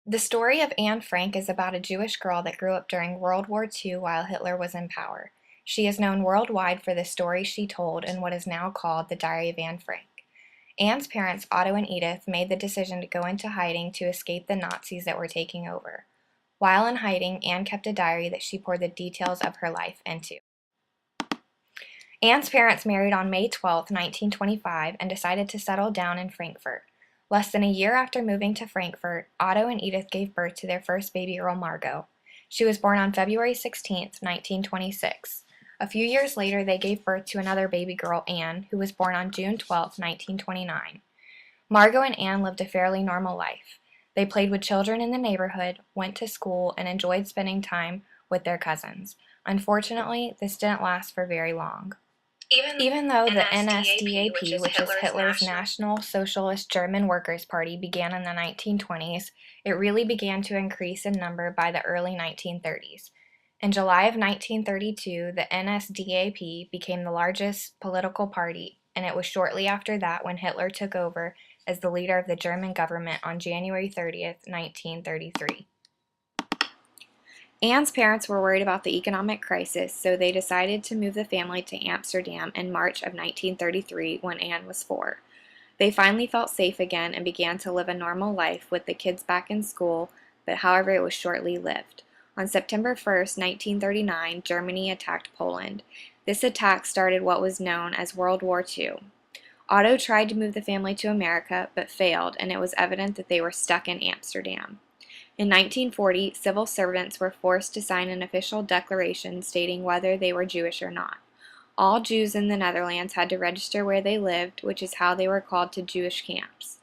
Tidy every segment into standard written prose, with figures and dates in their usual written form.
The story of Anne Frank is about a Jewish girl that grew up during World War II while Hitler was in power. She is known worldwide for the story she told in what is now called the Diary of Anne Frank. Anne's parents, Otto and Edith, made the decision to go into hiding to escape the Nazis that were taking over. While in hiding, Anne kept a diary that she poured the details of her life into. Anne's parents married on May 12, 1925, and decided to settle down in Frankfurt. Less than a year after moving to Frankfurt, Otto and Edith gave birth to their first baby girl, Margot. She was born on February 16, 1926. A few years later, they gave birth to another baby girl, Anne, who was born on June 12, 1929. Margot and Anne lived a fairly normal life. They played with children in the neighborhood, went to school, and enjoyed spending time with their cousins. Unfortunately, this didn't last for very long. Even though the NSDAP, which is Hitler's National Socialist German Workers' Party, began in the 1920s, it really began to increase in number by the early 1930s. In July of 1932, the NSDAP became the largest political party, and it was shortly after that when Hitler took over as the leader of the German government on January 30th, 1933. Anne's parents were worried about the economic crisis, so they decided to move the family to Amsterdam in March of 1933 when Anne was 4. They finally felt safe again and began to live a normal life with the kids back in school, but however it was shortly lived. On September 1st, 1939, Germany attacked Poland. This attack started what was known as World War II. Otto tried to move the family to America, but failed, and it was evident that they were stuck in Amsterdam. In 1940, civil servants were forced to sign an official declaration stating whether they were Jewish or not. All Jews in the Netherlands had to register where they lived, which is how they were called to Jewish camps.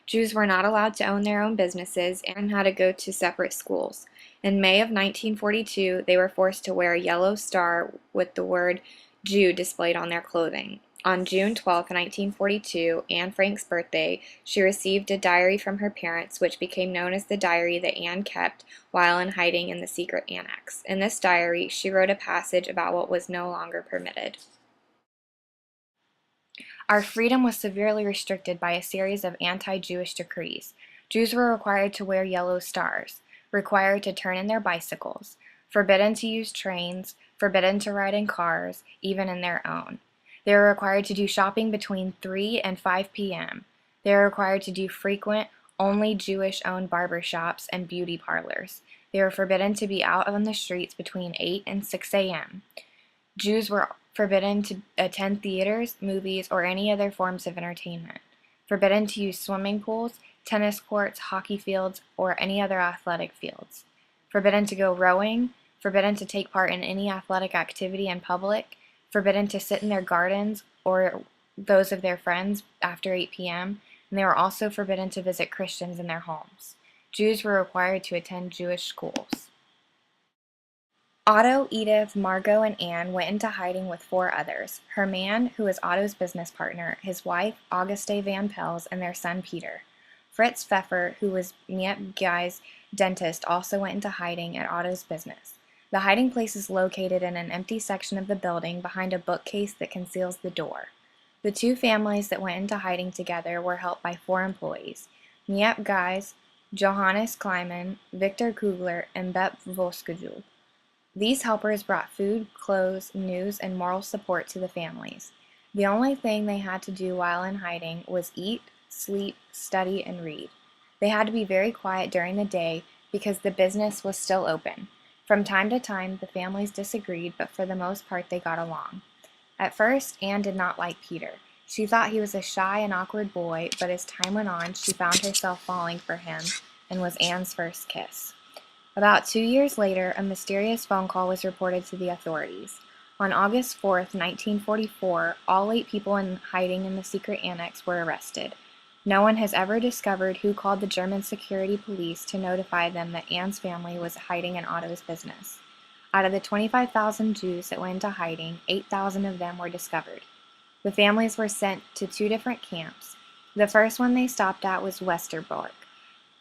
Jews were not allowed to own their own businesses and had to go to separate schools. In May of 1942, they were forced to wear a yellow star with the word Jew displayed on their clothing. On June 12, 1942, Anne Frank's birthday, she received a diary from her parents, which became known as the diary that Anne kept while in hiding in the secret annex. In this diary, she wrote a passage about what was no longer permitted. Our freedom was severely restricted by a series of anti-Jewish decrees. Jews were required to wear yellow stars, required to turn in their bicycles, forbidden to use trains, forbidden to ride in cars, even in their own. They were required to do shopping between 3 and 5 p.m. They were required to do frequent, only Jewish-owned barber shops and beauty parlors. They were forbidden to be out on the streets between 8 and 6 a.m. Jews were forbidden to attend theaters, movies, or any other forms of entertainment. Forbidden to use swimming pools, tennis courts, hockey fields, or any other athletic fields. Forbidden to go rowing. Forbidden to take part in any athletic activity in public. Forbidden to sit in their gardens or those of their friends after 8 p.m., and they were also forbidden to visit Christians in their homes. Jews were required to attend Jewish schools. Otto, Edith, Margot, and Anne went into hiding with 4 others: her man, who was Otto's business partner, his wife, Auguste Van Pels, and their son, Peter. Fritz Pfeffer, who was Miep Guy's dentist, also went into hiding at Otto's business. The hiding place is located in an empty section of the building behind a bookcase that conceals the door. The 2 families that went into hiding together were helped by 4 employees: Miep Guys, Johannes Kleiman, Victor Kugler, and Bep Voskujul. These helpers brought food, clothes, news, and moral support to the families. The only thing they had to do while in hiding was eat, sleep, study, and read. They had to be very quiet during the day because the business was still open. From time to time, the families disagreed, but for the most part, they got along. At first, Anne did not like Peter. She thought he was a shy and awkward boy, but as time went on, she found herself falling for him and was Anne's first kiss. About 2 years later, a mysterious phone call was reported to the authorities. On August 4th, 1944, all 8 people in hiding in the secret annex were arrested. No one has ever discovered who called the German security police to notify them that Anne's family was hiding in Otto's business. Out of the 25,000 Jews that went into hiding, 8,000 of them were discovered. The families were sent to 2 different camps. The first one they stopped at was Westerbork,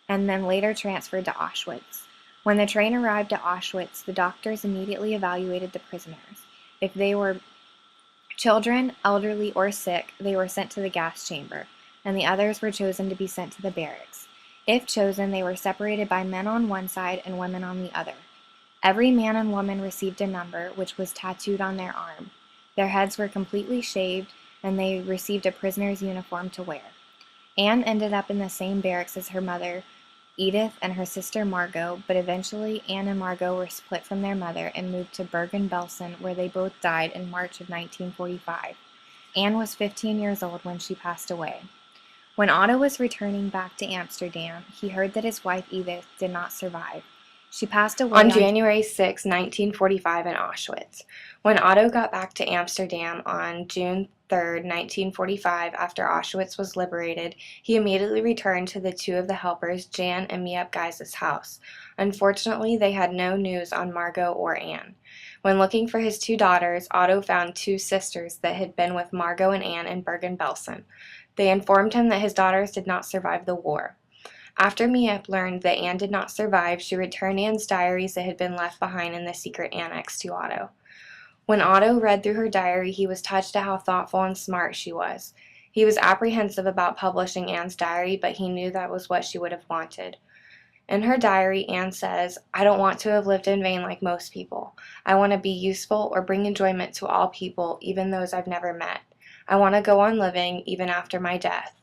and then later transferred to Auschwitz. When the train arrived at Auschwitz, the doctors immediately evaluated the prisoners. If they were children, elderly, or sick, they were sent to the gas chamber, and the others were chosen to be sent to the barracks. If chosen, they were separated by men on one side and women on the other. Every man and woman received a number, which was tattooed on their arm. Their heads were completely shaved, and they received a prisoner's uniform to wear. Anne ended up in the same barracks as her mother, Edith, and her sister Margot, but eventually Anne and Margot were split from their mother and moved to Bergen-Belsen, where they both died in March of 1945. Anne was 15 years old when she passed away. When Otto was returning back to Amsterdam, he heard that his wife Edith did not survive. She passed away on January 6, 1945 in Auschwitz. When Otto got back to Amsterdam on June 3, 1945, after Auschwitz was liberated, he immediately returned to the two of the helpers, Jan and Miep Guy's house. Unfortunately, they had no news on Margot or Anne. When looking for his two daughters, Otto found two sisters that had been with Margot and Anne in Bergen-Belsen. They informed him that his daughters did not survive the war. After Miep learned that Anne did not survive, she returned Anne's diaries that had been left behind in the secret annex to Otto. When Otto read through her diary, he was touched at how thoughtful and smart she was. He was apprehensive about publishing Anne's diary, but he knew that was what she would have wanted. In her diary, Anne says, "I don't want to have lived in vain like most people. I want to be useful or bring enjoyment to all people, even those I've never met. I want to go on living even after my death."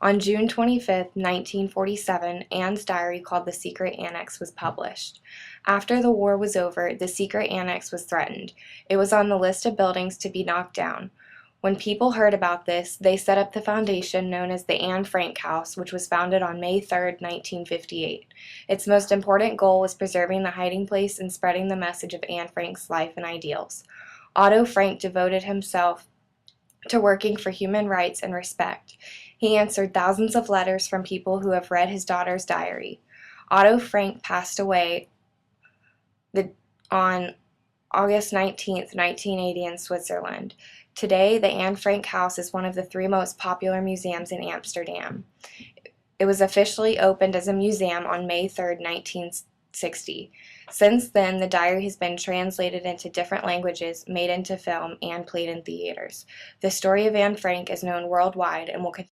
On June 25, 1947, Anne's diary called The Secret Annex was published. After the war was over, the secret annex was threatened. It was on the list of buildings to be knocked down. When people heard about this, they set up the foundation known as the Anne Frank House, which was founded on May 3, 1958. Its most important goal was preserving the hiding place and spreading the message of Anne Frank's life and ideals. Otto Frank devoted himself to working for human rights and respect. He answered thousands of letters from people who have read his daughter's diary. Otto Frank passed away on August 19, 1980 in Switzerland. Today, the Anne Frank House is one of the three most popular museums in Amsterdam. It was officially opened as a museum on May 3, 1960. Since then, the diary has been translated into different languages, made into film, and played in theaters. The story of Anne Frank is known worldwide and will continue